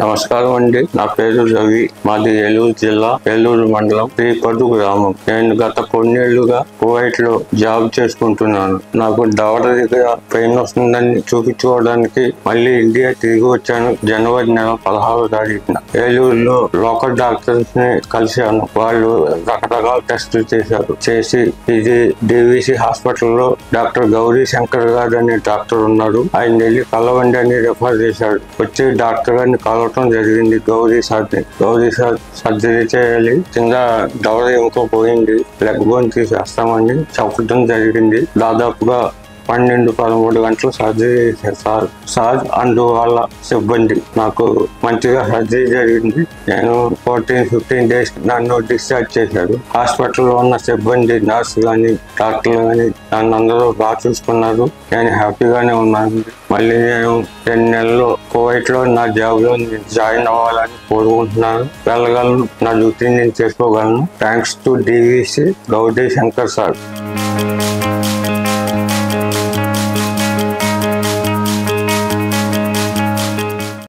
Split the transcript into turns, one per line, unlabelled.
నమస్కారం అండి. నా పేరు రవి. మాది ఏలూరు జిల్లా ఏలూరు మండలం శ్రీపదు గ్రామం. నేను గత కొన్నేళ్లుగా కువైట్ లో జాబ్ చేసుకుంటున్నాను. నాకు దవడ దగ్గర పెయిన్ వస్తుందని చూపించుకోవడానికి మళ్ళీ ఇండియా తిరిగి వచ్చాను. జనవరి నెల 16వ తారీఖున ఏలూరులో లోకల్ డాక్టర్స్ ని కలిశాను. వాళ్ళు రకరకాల టెస్టులు చేసి ఇది డివిసి హాస్పిటల్లో డాక్టర్ గౌరీ శంకర్ గారు అనే డాక్టర్ ఉన్నారు. ఆయన వెళ్ళి కలవండి అని రిఫర్ చేశాడు. వచ్చి డాక్టర్ గారిని కలవటం జరిగింది. గౌరీ సర్జరీ చేయాలి, కింద దవడ ఇంకో పోయింది, లెగ్ బోన్ తీసేస్తామని చెప్పడం జరిగింది. దాదాపుగా 12-13 గంటలు సర్జరీ చేశారు సార్. అందువల్ల సిబ్బంది నాకు మంచిగా సర్జరీ జరిగింది. నేను 14-15 డేస్ నన్ను డిశ్చార్జ్ చేశారు. హాస్పిటల్లో ఉన్న సిబ్బంది, నర్స్ కానీ డాక్టర్లు కానీ నన్ను అందరూ బాగా చూసుకున్నారు. నేను హ్యాపీగానే ఉన్నాను. మళ్ళీ నేను 10 నెలల్లో కువైట్ లో నా జాబ్ లో జాయిన్ అవ్వాలని కోరుకుంటున్నాను. వెళ్ళగలను, నా డ్యూటీ నేను చేసుకోగలను. Thanks to DVC Gauri Shankar sir.